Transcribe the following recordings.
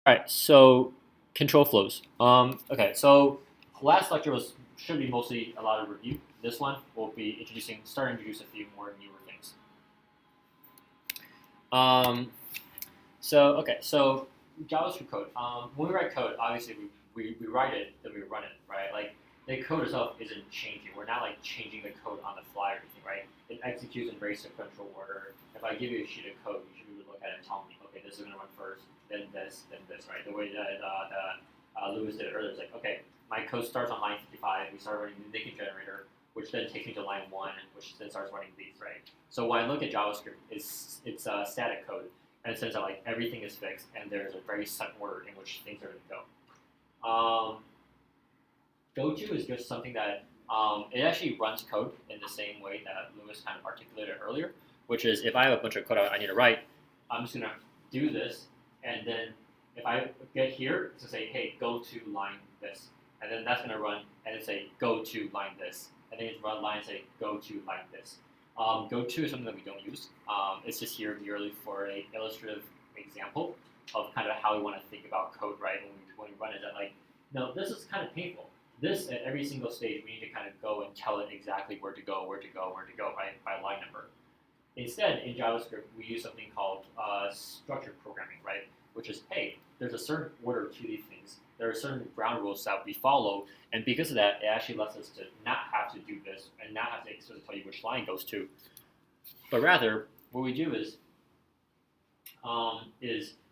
All right, so control flows. Okay, so last lecture should be mostly a lot of review. This one will be starting to introduce a few more newer things. So JavaScript code. When we write code, obviously we write it, then we run it, right? Like the code itself isn't changing. We're not like changing the code on the fly or anything, right? It executes in very sequential order. If I give you a sheet of code, you should be able to look at it and tell me, okay, this is going to run first, then this, right? The way that Lewis did it earlier is like, okay, my code starts on line 55. We start running the naked generator, which then takes me to line 1, which then starts running these, right? So when I look at JavaScript, it's static code, and it says that like everything is fixed, and there's a very set order in which things are going to go. Go-to is just something that it actually runs code in the same way that Lewis kind of articulated earlier, which is if I have a bunch of code I need to write, I'm just going to do this, and then if I get here, it's going to say, hey, go to line this, and then that's going to run, and it say, go to line this, and then it's run line and say, go to line this. Go-to is something that we don't use. It's just here merely for an illustrative example of kind of how we want to think about code, right? When we run it, that like, no, this is kind of painful. This at every single stage, we need to kind of go and tell it exactly where to go, right, by line number. Instead, in JavaScript, we use something called structured programming, right? Which is, hey, there's a certain order to these things. There are certain ground rules that we follow, and because of that, it actually lets us to not have to do this and not have to explicitly tell you which line goes to. But rather, what we do is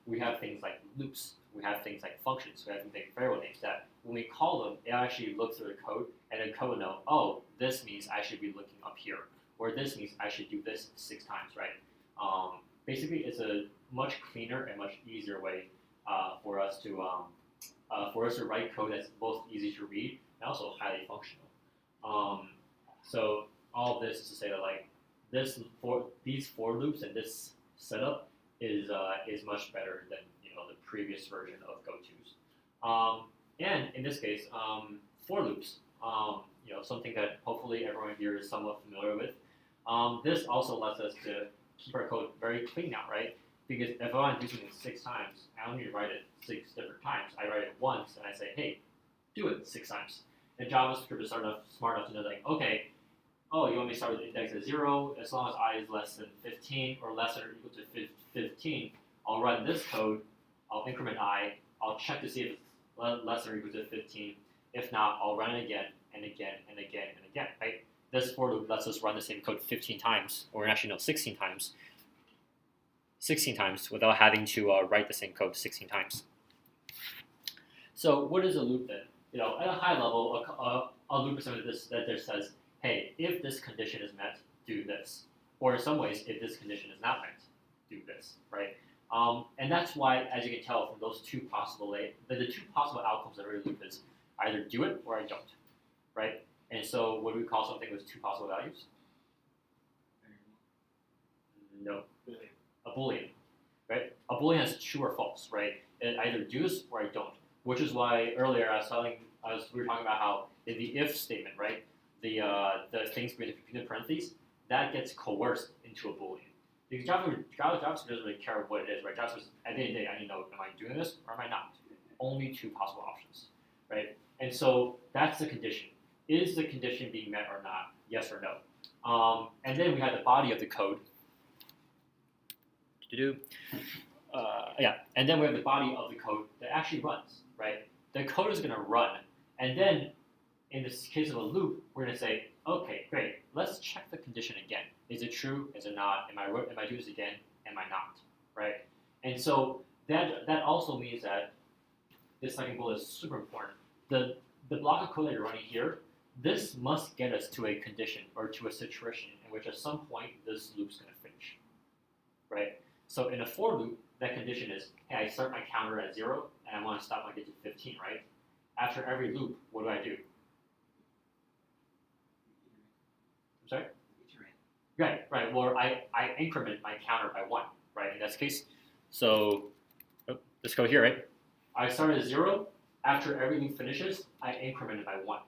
we have things like loops, we have things like functions, we have things like variable names that when we call them, it actually looks through the code, and the code will know, oh, this means I should be looking up here, or this means I should do this 6 times, right? Basically, it's a much cleaner and much easier way for us to write code that's both easy to read and also highly functional. So all of this is to say that like these for loops and this setup is much better than the previous version of go-tos. And in this case, for loops, something that hopefully everyone here is somewhat familiar with. This also lets us to keep our code very clean now, right? Because if I want to do something 6 times, I don't need to write it 6 different times. I write it once and I say, hey, do it 6 times. And JavaScript is smart enough to know like, okay, oh, you want me to start with index at 0, as long as I is less than 15 or less than or equal to 15, I'll run this code, I'll increment I, I'll check to see if it's less than or equal to 15. If not, I'll run it again and again and again and again, right? This for loop lets us run the same code 15 times, or actually no, 16 times. 16 times without having to write the same code 16 times. So what is a loop then? At a high level, a loop is something that just says, hey, if this condition is met, do this. Or in some ways, if this condition is not met, do this, right? And that's why, as you can tell from those two possible, the 2 possible outcomes of a loop is either do it or I don't, right? And so what do we call something with 2 possible values? No. A Boolean, right? A Boolean has true or false, right? It either does or I don't, which is why earlier we were talking about how in the if statement, right, the things between the parentheses, that gets coerced into a Boolean. Because JavaScript doesn't really care what it is, right? JavaScript, at the end of the day, I need to know, am I doing this or am I not? Only 2 possible options, right? And so that's the condition. Is the condition being met or not? Yes or no? And then we have the body of the code. And then we have the body of the code that actually runs, right? The code is going to run, and then in this case of a loop, we're going to say, okay, great, let's check the condition again. Is it true? Is it not? Am I doing this again? Am I not? Right? And so that also means that this second bullet is super important. The block of code that you're running here, this must get us to a condition or to a situation in which at some point this loop's going to finish, right? So in a for loop, that condition is, hey, I start my counter at 0, and I want to stop when I get to 15, right? After every loop, what do I do? I'm sorry? Right. Well, I increment my counter by 1, right, in this case. So let's go here, right? I start at 0. After every loop finishes, I increment it by 1,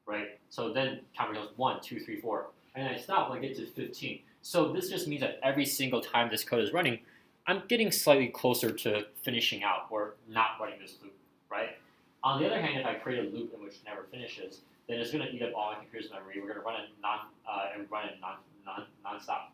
right? So then counter goes 1, 2, 3, 4. And I stop when I get to 15. So this just means that every single time this code is running, I'm getting slightly closer to finishing out or not running this loop, right? On the other hand, if I create a loop in which never finishes, then it's going to eat up all my computer's memory. We're going to run it nonstop.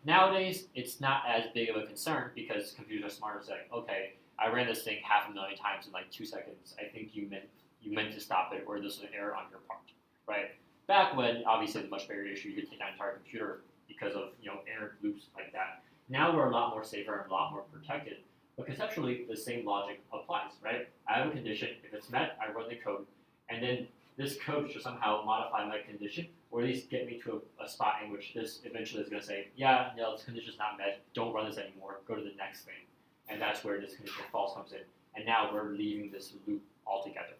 Nowadays, it's not as big of a concern because computers are smarter. It's like, okay, I ran this thing 500,000 times in like 2 seconds. I think you meant to stop it, or this was an error on your part, right? Back when obviously it's a much bigger issue, you could take down an entire computer because of error loops like that. Now we're a lot more safer and a lot more protected. But conceptually, the same logic applies, right? I have a condition. If it's met, I run the code, and then this code should somehow modify my condition, or at least get me to a spot in which this eventually is going to say, yeah, no, this condition is not met. Don't run this anymore. Go to the next thing, and that's where this condition false comes in. And now we're leaving this loop altogether.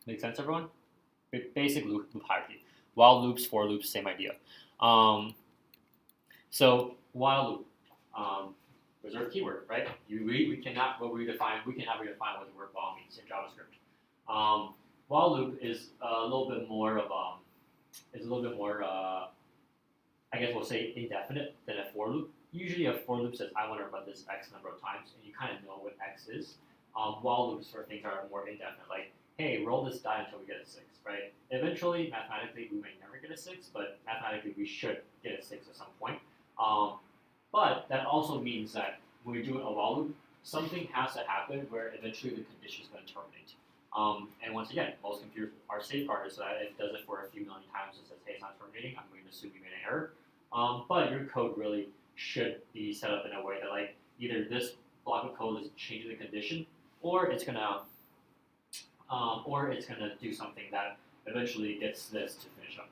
Make sense, everyone? Basic loop hierarchy. While loops, for loops, same idea. So while loop, reserved keyword, right? We cannot redefine. We cannot redefine what the word while means in JavaScript. While loop is a little bit more of I guess we'll say indefinite than a for loop. Usually a for loop says I want to run this X number of times, and you kind of know what X is. While loops for things are more indefinite, like hey, roll this die until we get a 6, right? Eventually, mathematically, we may never get a 6, but mathematically, we should get a 6 at some point. But that also means that when we do a while loop, something has to happen where eventually the condition is going to terminate. And once again, most computers are safeguarded so that if it does it for a few million times and says, hey, it's not terminating, I'm going to assume you made an error. But your code really should be set up in a way that like either this block of code is changing the condition, or it's gonna do something that eventually gets this to finish up.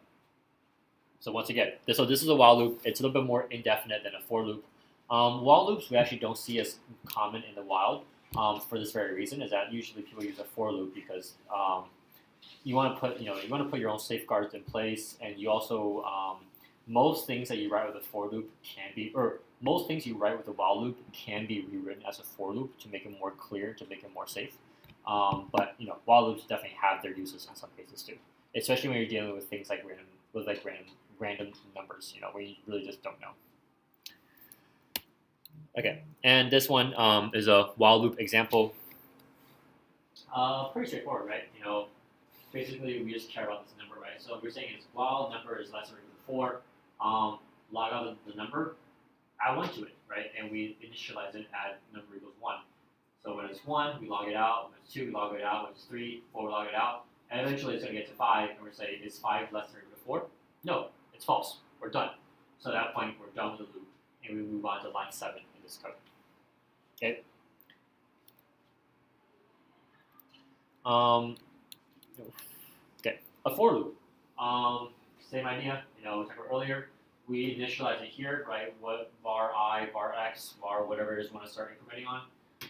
So once again, this is a while loop. It's a little bit more indefinite than a for loop. While loops we actually don't see as common in the wild for this very reason, is that usually people use a for loop because you want to put your own safeguards in place, and you also most things that you write with a for loop most things you write with a while loop can be rewritten as a for loop to make it more clear, to make it more safe. But while loops definitely have their uses in some cases too, especially when you're dealing with things like random numbers, where you really just don't know. Okay, and this one is a while loop example. Pretty straightforward, right? Basically we just care about this number, right? So we're saying it's while number is less than or equal to 4, log out the number, add 1 to it, right? And we initialize it at number equals 1. So when it's 1, we log it out. When it's 2, we log it out. When it's 3, 4, we log it out. And eventually it's going to get to 5, and we're saying, is 5 less than or equal to 4? No, it's false. We're done. So at that point, we're done with the loop, and we move on to line 7 in this code. Okay. Okay, a for loop. Same idea. We talked about earlier. We initialize it here, right? What var I, var x, var whatever it is we want to start incrementing on.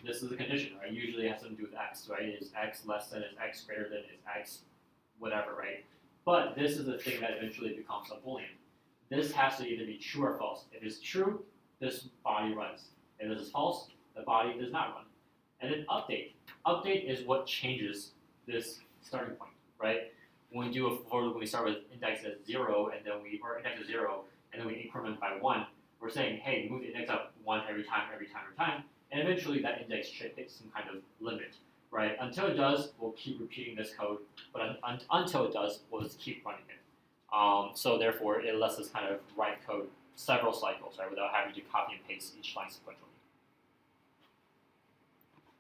This is a condition, right? Usually it has something to do with x, right? Is x less than, is x greater than, is x whatever, right? But this is the thing that eventually becomes a boolean. This has to either be true or false. If it's true, this body runs. If this is false, the body does not run. And then update. Update is what changes this starting point, right? When we do a for loop, when we start with index at 0, and then index at 0, and then we increment by 1, we're saying, hey, move the index up 1 every time, and eventually that index should hit some kind of limit, right? Until it does, we'll keep repeating this code, but until it does, we'll just keep running it. So therefore, it lets us kind of write code several cycles, right, without having to copy and paste each line sequentially.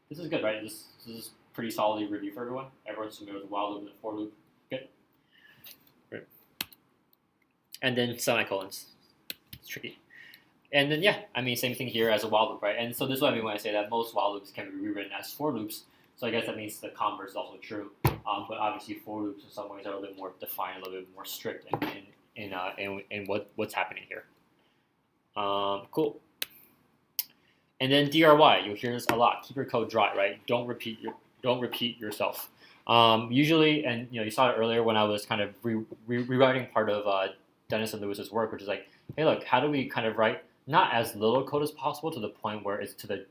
This is good, right? This is pretty solidly reviewed for everyone. Everyone's familiar with the while loop and the for loop. Good. Right. And then semicolons. It's tricky. And then, yeah, same thing here as a while loop, right? And so this is what I mean when I say that most while loops can be rewritten as for loops. So I guess that means the converse is also true. But obviously, for loops in some ways are a little bit more defined, a little bit more strict in what's happening here. Cool. And then DRY, you'll hear this a lot. Keep your code dry, right? Don't repeat yourself. Usually, and you saw it earlier when I was kind of rewriting part of Dennis and Lewis's work, which is like, hey, look, how do we kind of write not as little code as possible to the point where it's to the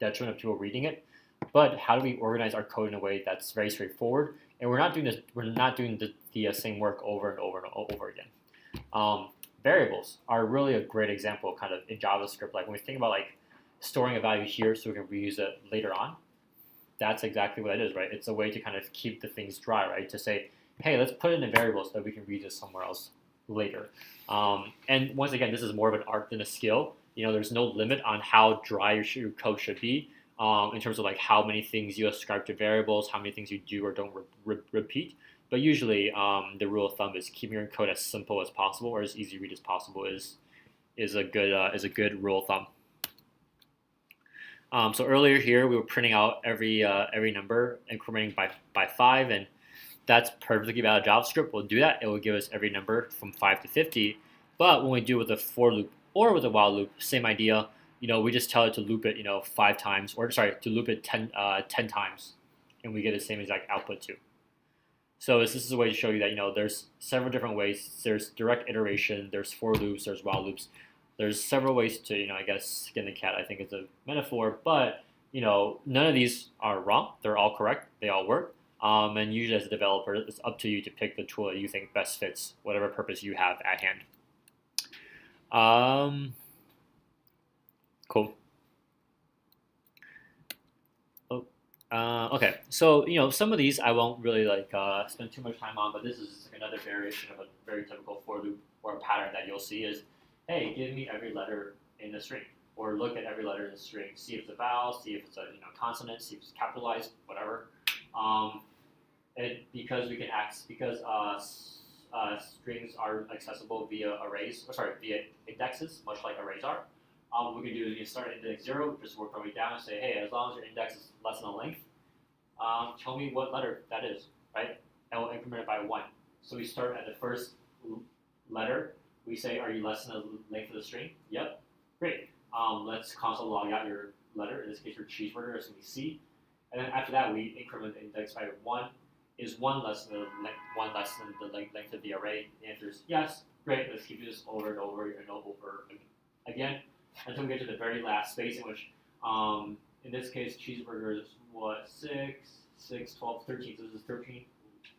detriment of people reading it, but how do we organize our code in a way that's very straightforward? And we're not doing the same work over and over and over again. variables are really a great example kind of in JavaScript. Like when we think about like storing a value here so we can reuse it later on, that's exactly what it is, right? It's a way to kind of keep the things dry, right? To say, hey, let's put it in a variable so that we can reuse it somewhere else later. And once again, this is more of an art than a skill. There's no limit on how dry your code should be in terms of like how many things you ascribe to variables, how many things you do or don't repeat. But usually, the rule of thumb is keeping your code as simple as possible or as easy to read as possible is a good rule of thumb. So earlier here, we were printing out every number, incrementing by 5, and that's perfectly valid JavaScript. We'll do that. It will give us every number from 5 to 50. But when we do it with a for loop or with a while loop, same idea. We just tell it to loop it, 5 times, or sorry, to loop it 10 times, and we get the same exact output too. So this is a way to show you that there's several different ways. There's direct iteration. There's for loops. There's while loops. There's several ways to I guess skin the cat. I think it's a metaphor, but none of these are wrong. They're all correct. They all work. And usually as a developer, it's up to you to pick the tool that you think best fits whatever purpose you have at hand. Cool. Okay, so some of these I won't really spend too much time on, but this is another variation of a very typical for loop or a pattern that you'll see is, hey, give me every letter in the string, or look at every letter in the string, see if it's a vowel, see if it's a consonant, see if it's capitalized, whatever. Because strings are accessible via via indexes, much like arrays are. What we can do is you start at index 0, just work our way down and say, hey, as long as your index is less than a length, tell me what letter that is, right? And we'll increment it by 1. So we start at the first letter. We say, are you less than the length of the string? Yep. Great. Let's console log out your letter. In this case, your cheeseburger is going to be C. And then after that, we increment the index by 1. Is 1 less than the length of the array? The answer is yes. Great. Let's keep this over and over and over again until we get to the very last space in which, in this case, cheeseburger is what, 6, 12, 13. So this is 13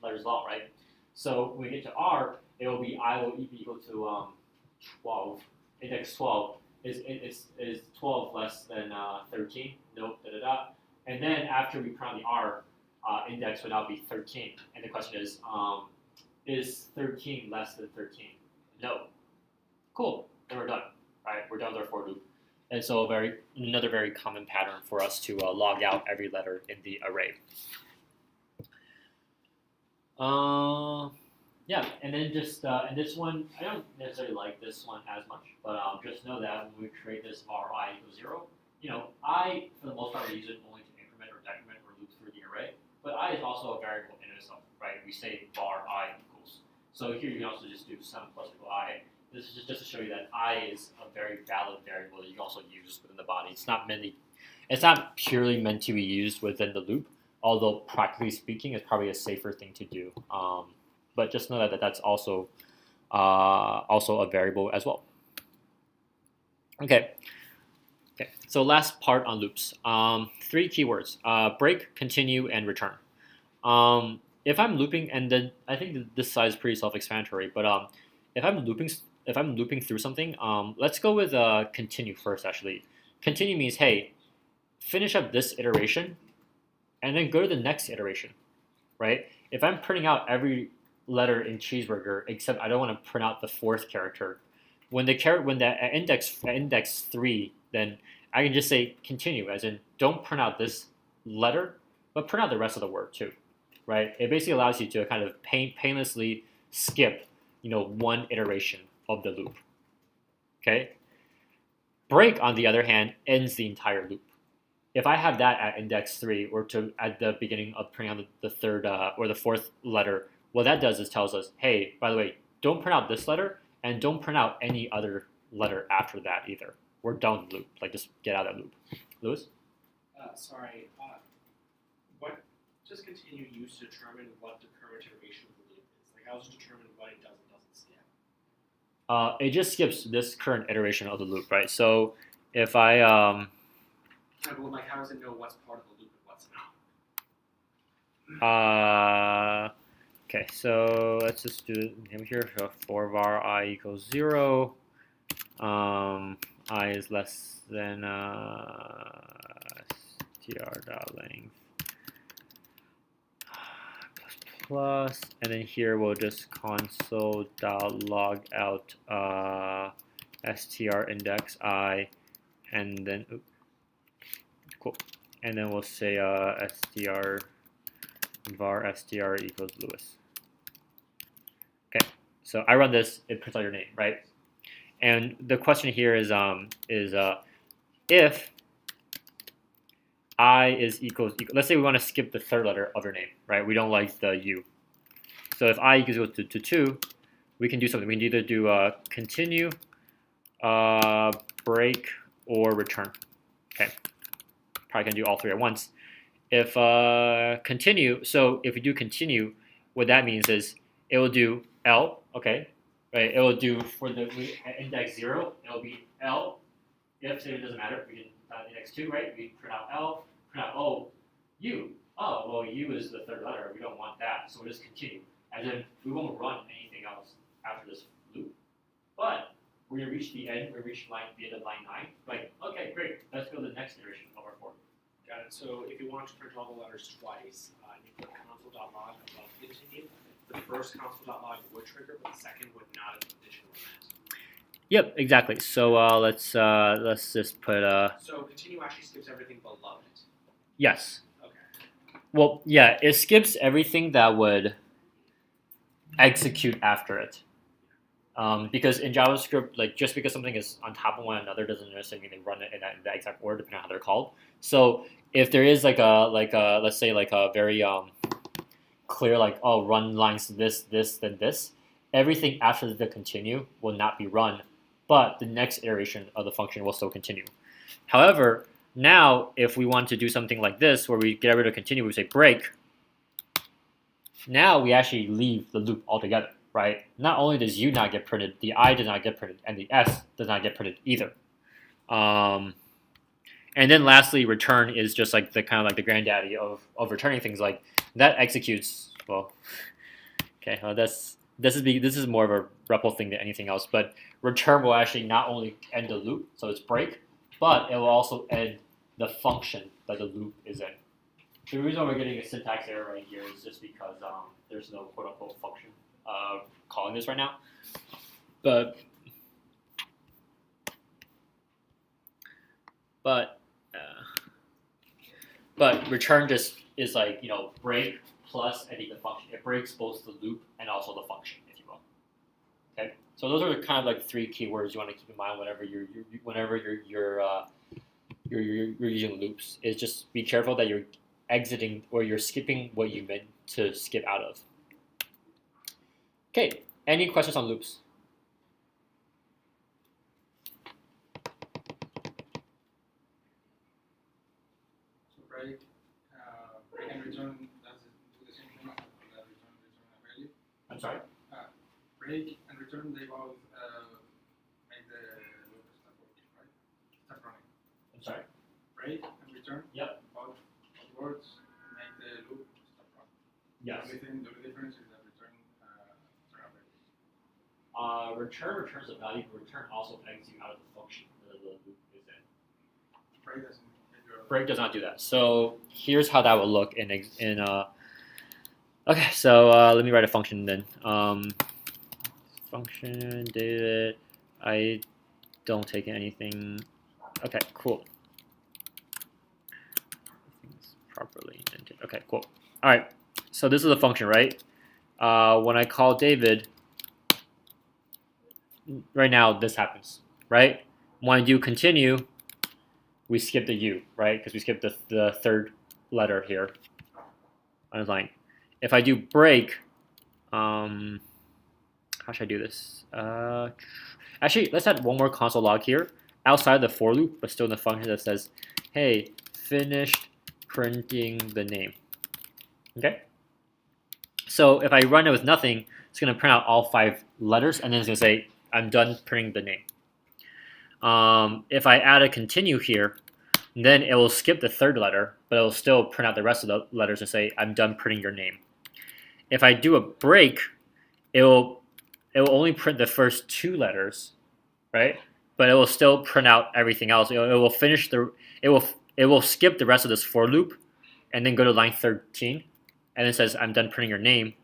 letters long, right? So when we get to R, it will be I will be equal to 12. Index 12 is 12 less than 13? Nope. Da da da. And then after we print the R, index would now be 13. And the question is 13 less than 13? No. Cool. Then we're done. Right? We're done with our for loop. And so another very common pattern for us to log out every letter in the array. Yeah, and then just and this one, I don't necessarily like this one as much, but just know that when we create this var I equals 0, I, for the most part, use it only to increment or decrement or loop through the array. But I is also a variable in itself, right? We say var I equals. So here you can also just do sum plus equal I. This is just to show you that I is a very valid variable that you can also use within the body. It's not purely meant to be used within the loop, although practically speaking, it's probably a safer thing to do. But just know that that's also a variable as well. Okay. So last part on loops. 3 keywords: break, continue, and return. If I'm looping, and then I think this side is pretty self-explanatory, but if I'm looping through something, let's go with continue first. Actually, continue means, hey, finish up this iteration, and then go to the next iteration, right? If I'm printing out every letter in cheeseburger, except I don't want to print out the 4th character, when the index 3, then I can just say continue, as in don't print out this letter, but print out the rest of the word too, right? It basically allows you to kind of painlessly skip, one iteration of the loop. Okay. Break, on the other hand, ends the entire loop. If I have that at index 3 or at the beginning of printing out the 3rd or the 4th letter, what that does is tells us, hey, by the way, don't print out this letter and don't print out any other letter after that either. We're done with the loop. Just get out of that loop. Louis? Sorry. What does continue use to determine what the current iteration of the loop is? How does it determine what it does and doesn't skip? It just skips this current iteration of the loop, right? So if I but how does it know what's part of the loop and what's not? Okay, so let's just do it here. So for var I equals 0, I is less than str.length plus, and then here we'll just console.log out str index I, and then cool, and then we'll say str var str equals Lewis. Okay, so I run this, it prints out your name, right? And the question here is if I is equals, let's say we want to skip the third letter of your name, right? We don't like the U. So if I equals to 2, we can do something. We can either do continue, break, or return. Okay, probably can do all 3 at once. If continue, so if we do continue, what that means is it will do L, okay, right? It will do for the index 0, it will be L. If it doesn't matter, we can index 2, right? We print out L, print out U. Oh, well, U is the third letter. We don't want that, so we'll just continue. And then we won't run anything else after this loop. But we're gonna reach the end. We reach the end of line 9. Like, okay, great. Let's go to the next iteration of our for. Got it. So if you want to print all the letters twice, you put console.log above continue. The first console.log would trigger, but the second would not if condition were met. Yep, exactly. So let's just put So continue actually skips everything below it. yes. Okay. Well, yeah, it skips everything that would execute after it. Because in JavaScript, like just because something is on top of one another doesn't necessarily mean they run it in that exact order, depending on how they're called. So if there is like a let's say like a very clear run lines this then this, everything after the continue will not be run, but the next iteration of the function will still continue. However, now if we want to do something like this where we get rid of continue, we say break. Now we actually leave the loop altogether, right? Not only does U not get printed, the I does not get printed, and the S does not get printed either. And then lastly, return is just like the kind of like the granddaddy of returning things. Like that executes well. Okay, this is more of a REPL thing than anything else. But return will actually not only end the loop, so it's break, but it will also end the function that the loop is in. The reason we're getting a syntax error right here is just because there's no quote unquote function calling this right now. But return just is like, you know, break plus ending the function. It breaks both the loop and also the function, if you will. Okay, so those are kind of like 3 keywords you want to keep in mind whenever you're using loops. Is just be careful that you're exiting or you're skipping what you meant to skip out of. Okay, any questions on loops? Break and return, does it do the same thing that return a value? I'm sorry? Break and return, they both make the loop stop working, right? Stop running. I'm sorry? Break and return, Yep. both words make the loop stop running. Yes. The only difference is that return a value. Return returns a value, but return also exits out of the function that the loop is in. Break doesn't. Break does not do that. So here's how that would look in okay, so let me write a function then. Function David, I don't take anything. Okay, cool. Everything's properly indented. Okay, cool. All right, so this is a function, right? When I call David, right now this happens, right? When I do continue, we skip the U, right? Because we skipped the third letter here on his line. If I do break, how should I do this? Actually, let's add one more console log here outside the for loop, but still in the function that says, hey, finished printing the name. Okay? So if I run it with nothing, it's going to print out all 5 letters, and then it's going to say, I'm done printing the name. If I add a continue here, then it will skip the third letter, but it will still print out the rest of the letters and say, I'm done printing your name. if I do a break, it will only print the first 2 letters, right? But it will still print out everything else. It will finish it will skip the rest of this for loop, and then go to line 13, and it says I'm done printing your name.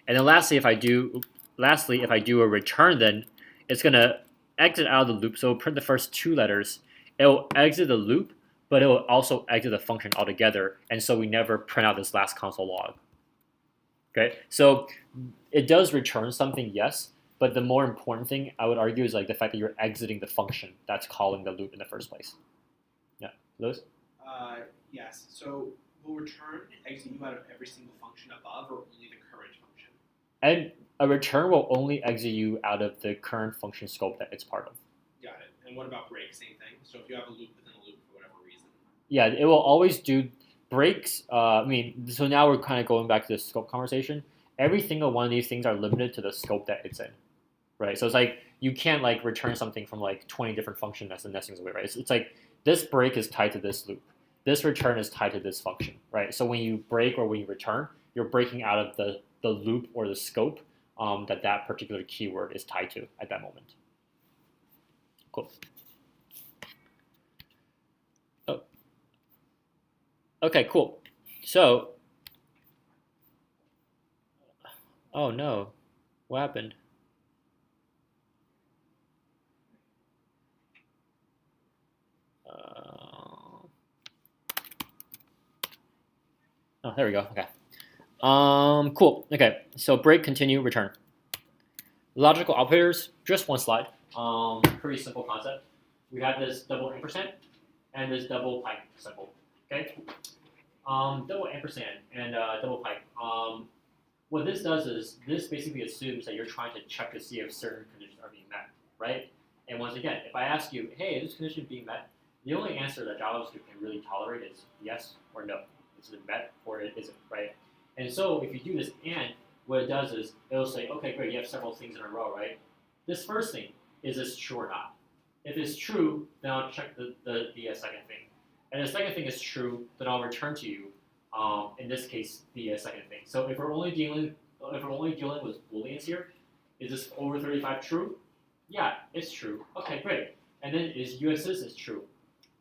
And then lastly, if I do a return, then it's gonna exit out of the loop. So it'll print the first 2 letters. It will exit the loop, but it will also exit the function altogether, and so we never print out this last console log. Okay, so it does return something, yes, but the more important thing I would argue is like the fact that you're exiting the function that's calling the loop in the first place. Yeah, Lewis? Yes. So will return exit you out of every single function above, or only the current function? And a return will only exit you out of the current function scope that it's part of. Got it. And what about break? Same thing. So if you have a loop within a loop for whatever reason. Yeah, it will always do breaks. So now we're kind of going back to the scope conversation. Every single one of these things are limited to the scope that it's in, right? So it's like you can't like return something from like 20 different functions that's the nesting away, right? It's like this break is tied to this loop. This return is tied to this function, right? So when you break or when you return, you're breaking out of the loop or the scope that particular keyword is tied to at that moment. Cool. Oh. Okay, cool. So, oh no, what happened? Oh, there we go. Okay. Cool. Okay. So break, continue, return. Logical operators. Just one slide. Pretty simple concept. We have this double ampersand and this double pipe symbol. Okay. Double ampersand and double pipe. What this does is this basically assumes that you're trying to check to see if certain conditions are being met, right? And once again, if I ask you, hey, is this condition being met? The only answer that JavaScript can really tolerate is yes or no. Is it met or it isn't, right? And so if you do this and, what it does is it'll say, okay, great, you have several things in a row, right? This first thing, is this true or not? If it's true, then I'll check the second thing. And the second thing is true, then I'll return to you, in this case, the second thing. So if we're only dealing with booleans here, is this over 35 true? Yeah, it's true. Okay, great. And then is US citizen true?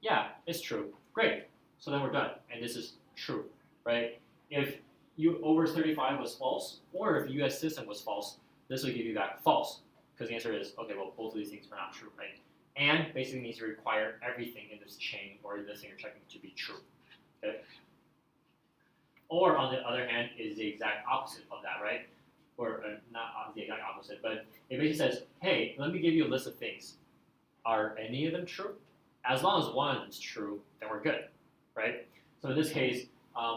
Yeah, it's true. Great. So then we're done. And this is true, right? If you over 35 was false, or if US citizen was false, this will give you back false. Because the answer is, okay, well, both of these things are not true, right? And basically means you require everything in this chain or in this thing you're checking to be true. Okay? Or on the other hand, is the exact opposite of that, right? Or not the exact opposite, but it basically says, hey, let me give you a list of things. Are any of them true? As long as one of them is true, then we're good, right? So in this case,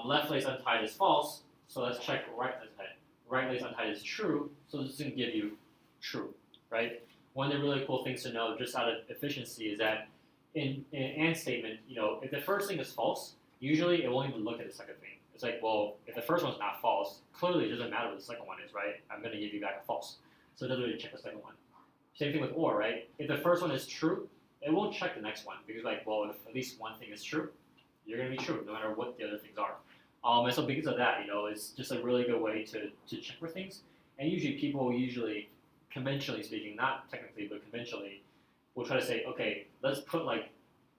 left lace untied is false, so let's check right lace untied. Right lace untied is true, so this is going to give you true, right? One of the really cool things to know, just out of efficiency, is that in an AND statement, if the first thing is false, usually it won't even look at the second thing. It's like, well, if the first one's not false, clearly it doesn't matter what the second one is, right? I'm going to give you back a false. So it doesn't really check the second one. Same thing with OR, right? If the first one is true, it won't check the next one, because like, well, if at least one thing is true, you're going to be true, no matter what the other things are. And so because of that, it's just a really good way to check for things. And usually people conventionally speaking, not technically, but conventionally, will try to say, okay, let's put like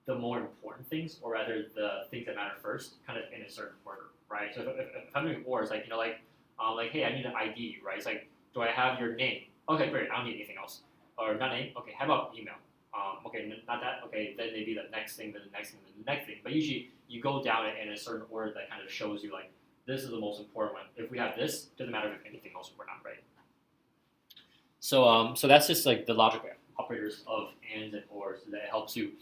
the more important things, or rather the things that matter first, kind of in a certain order, right? So if I'm doing OR, it's like, hey, I need an ID, right? It's like, do I have your name? Okay, great, I don't need anything else. Or not name, okay, how about email? Okay, not that, okay, then maybe the next thing, then the next thing, then the next thing. But usually you go down it in a certain order that kind of shows you like, this is the most important one. If we have this, doesn't matter if anything else we're not, right? So so that's just like the logical operators of ands and ors, so that it helps you,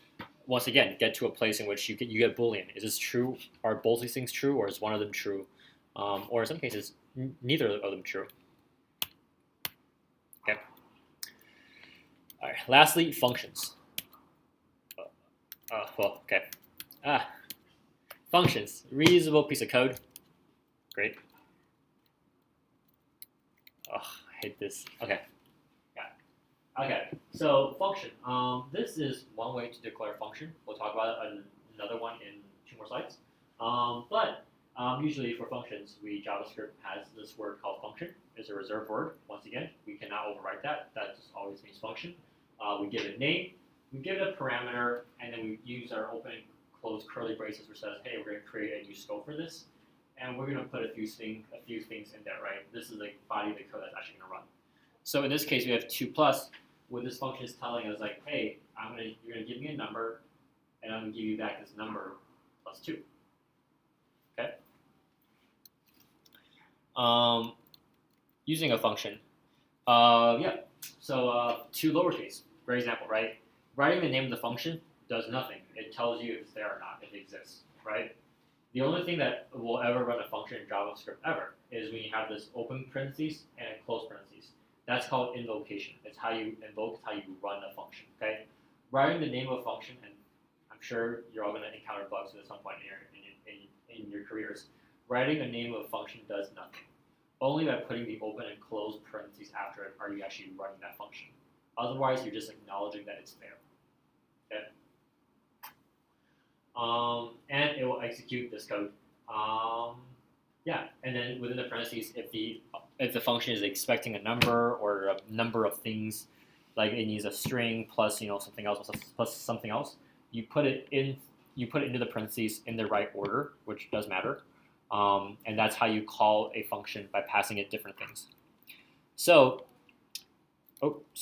once again, get to a place in which you get Boolean. Is this true? Are both these things true, or is one of them true? Or in some cases, neither of them true. Okay. All right. Lastly, functions. Okay. Functions. Reusable piece of code. Great. Oh, I hate this. Okay. Okay, so function. This is one way to declare a function. We'll talk about another one in 2 more slides. But usually for functions, JavaScript has this word called function. It's a reserved word. Once again, we cannot overwrite that. That just always means function. We give it a name, we give it a parameter, and then we use our open and close curly braces, which says, hey, we're going to create a new scope for this, and we're going to put a few things in there, right? This is the body of the code that's actually going to run. So in this case, we have 2 plus. What this function is telling us, like, hey, you're going to give me a number, and I'm going to give you back this number plus 2. Okay. Using a function. Yeah. So 2 lowercase, for example, right? Writing the name of the function does nothing. It tells you if it's there or not, if it exists, right? The only thing that will ever run a function in JavaScript ever is when you have this open parentheses and close parentheses. That's called invocation. It's how you invoke, it's how you run a function, okay? Writing the name of a function, and I'm sure you're all going to encounter bugs at some point in your careers. Writing a name of a function does nothing. Only by putting the open and closed parentheses after it are you actually running that function. Otherwise, you're just acknowledging that it's there. Okay? And it will execute this code. Yeah, and then within the parentheses, if the function is expecting a number or a number of things, like it needs a string plus something else plus something else, you put it into the parentheses in the right order, which does matter. And that's how you call a function, by passing it different things. So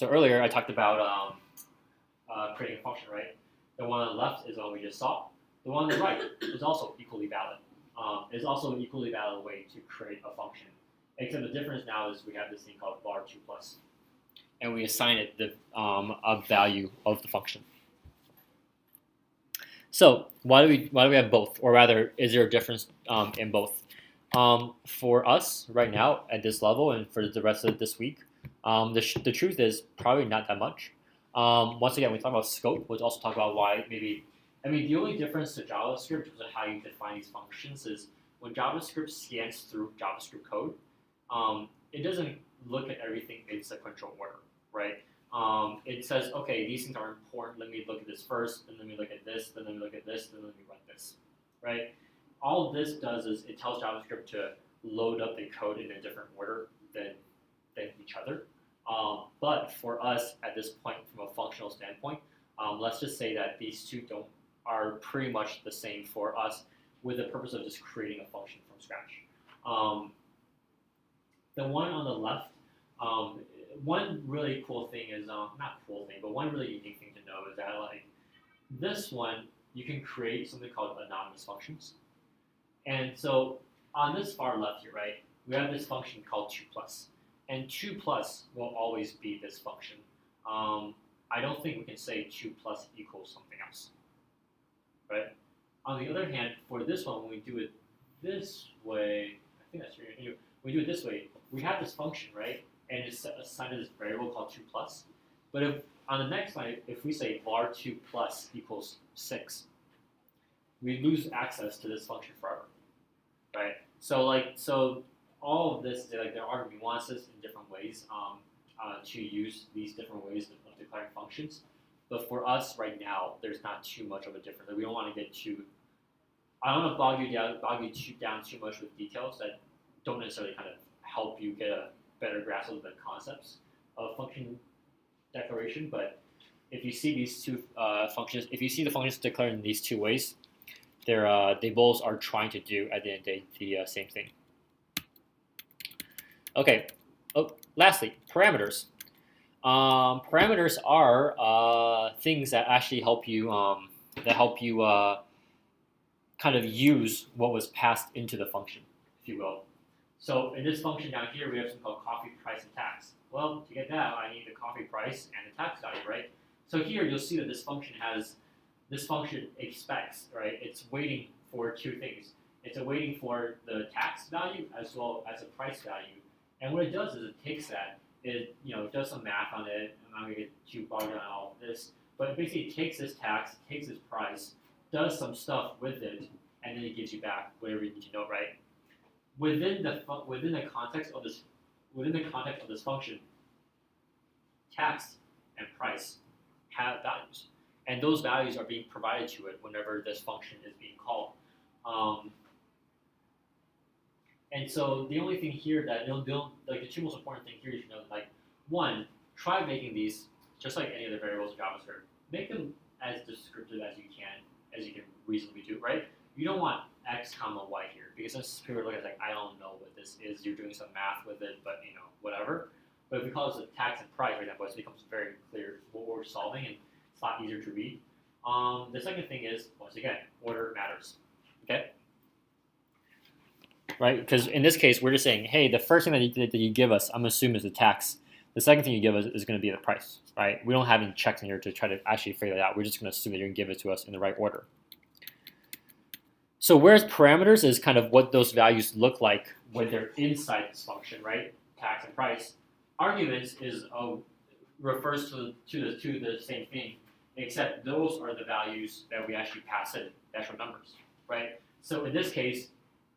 earlier I talked about creating a function, right? The one on the left is the one we just saw. The one on the right is also equally valid. Is also an equally valid way to create a function. Except the difference now is we have this thing called var2 plus, and we assign it the a value of the function. So why do we have both, or rather, is there a difference in both? For us right now at this level, and for the rest of this week, the truth is probably not that much. Once again, we talk about scope. We'll also talk about why maybe. I mean, the only difference to JavaScript in terms of how you define these functions is when JavaScript scans through JavaScript code, it doesn't look at everything in sequential order, right? It says, okay, these things are important. Let me look at this first, then let me look at this, then let me look at this, then let me run this, right? All this does is it tells JavaScript to load up the code in a different order than each other. But for us at this point, from a functional standpoint, let's just say that these two are pretty much the same for us, with the purpose of just creating a function from scratch. The one on the left, one really cool thing is, not cool thing, but one really unique thing to know is that like this one, you can create something called anonymous functions. And so on this far left here, right, we have this function called 2 plus. And 2 plus will always be this function. I don't think we can say 2 plus equals something else, right? On the other hand, for this one, when we do it this way, I think that's when we do it this way, we have this function, right? And it's assigned to this variable called 2 plus. But if on the next line, if we say var2 plus equals 6, we lose access to this function forever, right? So all of this, like there are nuances in different ways to use these different ways of declaring functions. But for us right now, there's not too much of a difference. Like we don't want to get too. I don't want to bog you down too much with details that don't necessarily kind of help you get a better grasp of the concepts of function declaration. But if you see these two functions, if you see the functions declared in these two ways, they both are trying to do at the end of the day the same thing. Okay. Lastly, parameters. Parameters are things that actually help you kind of use what was passed into the function, if you will. So in this function down here, we have something called coffee price and tax. Well, to get that, I need the coffee price and the tax value, right? So here you'll see that this function expects, right? It's waiting for two things. It's waiting for the tax value as well as a price value. And what it does is it takes that, it does some math on it. I'm not going to get too bogged down on all of this, but it basically takes this tax, takes this price, does some stuff with it, and then it gives you back whatever you need to know, right? Within the context of this function, tax and price have values, and those values are being provided to it whenever this function is being called. And so the only thing here that like the two most important thing here you should know, like one, try making these just like any other variables in JavaScript. Make them as descriptive as you can reasonably do, right? You don't want x comma y here because then people look at it like I don't know what this is. You're doing some math with it, but whatever. But if we call this a tax and price, for example, it becomes very clear what we're solving and it's a lot easier to read. The second thing is once again order matters. Okay. Right? Because in this case, we're just saying, hey, the first thing that you give us, I'm assuming is the tax. The second thing you give us is going to be the price, right? We don't have any checks in here to try to actually figure that out. We're just going to assume that you're going to give it to us in the right order. So whereas parameters is kind of what those values look like when they're inside this function, right? Tax and price. Arguments is refers to the same thing, except those are the values that we actually pass in, the actual numbers, right? So in this case,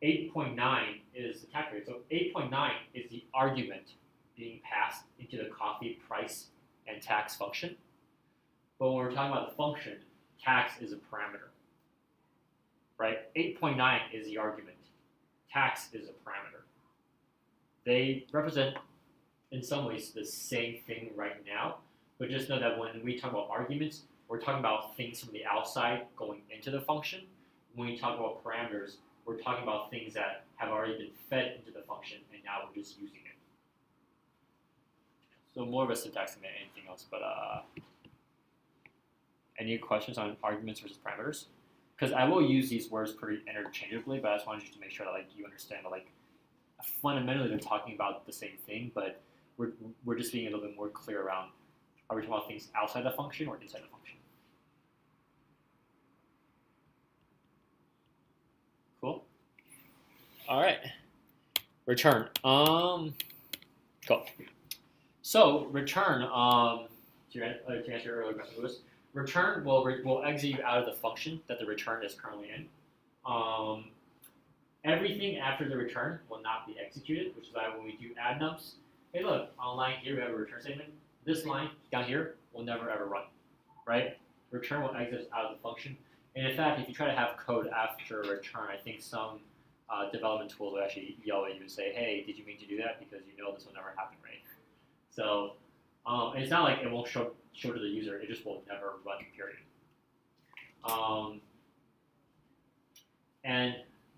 8.9 is the tax rate. So 8.9 is the argument being passed into the coffee price and tax function. But when we're talking about the function, tax is a parameter, right? 8.9 is the argument. Tax is a parameter. They represent, in some ways, the same thing right now, but just know that when we talk about arguments, we're talking about things from the outside going into the function. When we talk about parameters, we're talking about things that have already been fed into the function, and now we're just using it. So more of a syntax than anything else, but any questions on arguments versus parameters? Because I will use these words pretty interchangeably, but I just wanted you to make sure that like you understand that like fundamentally they're talking about the same thing, but we're just being a little bit more clear around are we talking about things outside the function or inside the function? Cool. All right. Return. Cool. So return. To answer your earlier question, Lewis, return will exit you out of the function that the return is currently in. Everything after the return will not be executed, which is why when we do add nums, hey look, on line here we have a return statement. This line down here will never ever run, right? Return will exit out of the function. And in fact, if you try to have code after a return, I think some development tools will actually yell at you and say, hey, did you mean to do that? Because you know this will never happen, right? So and it's not like it won't show to the user, it just will never run, period. And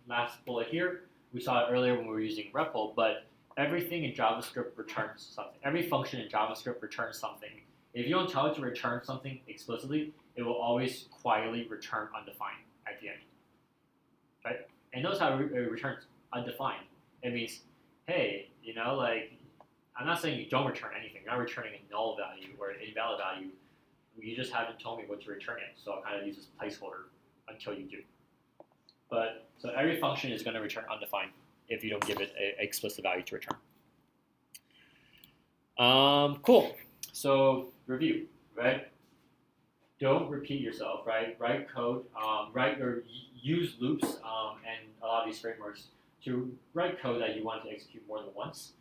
last bullet here, we saw it earlier when we were using REPL, but everything in JavaScript returns something. Every function in JavaScript returns something. If you don't tell it to return something explicitly, it will always quietly return undefined at the end, right? And notice how it returns undefined. It means, hey, like, I'm not saying you don't return anything. You're not returning a null value or an invalid value. You just haven't told me what to return it, so I'll kind of use this placeholder until you do. But so every function is going to return undefined if you don't give it an explicit value to return. Cool. So review, right? Don't repeat yourself, right? Write code, write or use loops and a lot of these frameworks to write code that you want to execute more than once.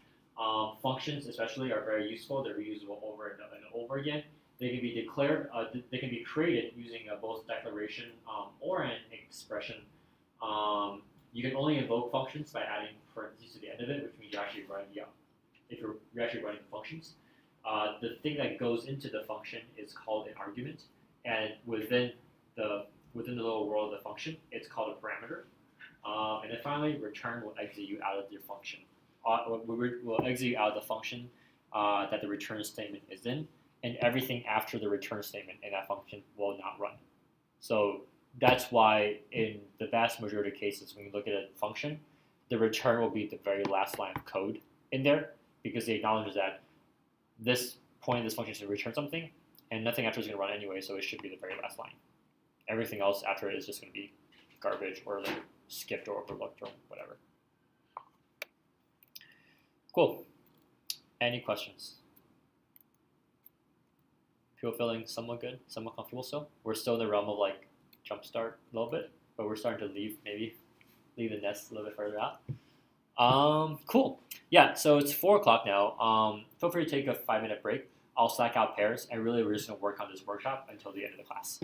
Functions especially are very useful. They're reusable over and over again. They can be declared, they can be created using both declaration or an expression. You can only invoke functions by adding parentheses to the end of it, which means you're actually running if you're actually running functions. The thing that goes into the function is called an argument, and within the little world of the function, it's called a parameter. And then finally, return will exit you out of your function. Will exit you out of the function that the return statement is in, and everything after the return statement in that function will not run. So that's why in the vast majority of cases, when you look at a function, the return will be the very last line of code in there, because it acknowledges that this point of this function is to return something, and nothing after is going to run anyway, so it should be the very last line. Everything else after it is just going to be garbage or like skipped or overlooked or whatever. Cool. Any questions? People feeling somewhat good, somewhat comfortable still? We're still in the realm of like jumpstart a little bit, but we're starting to leave the nest a little bit further out. Cool. Yeah, so it's 4 o'clock now. Feel free to take a 5-minute break. I'll slack out pairs, and really we're just going to work on this workshop until the end of the class.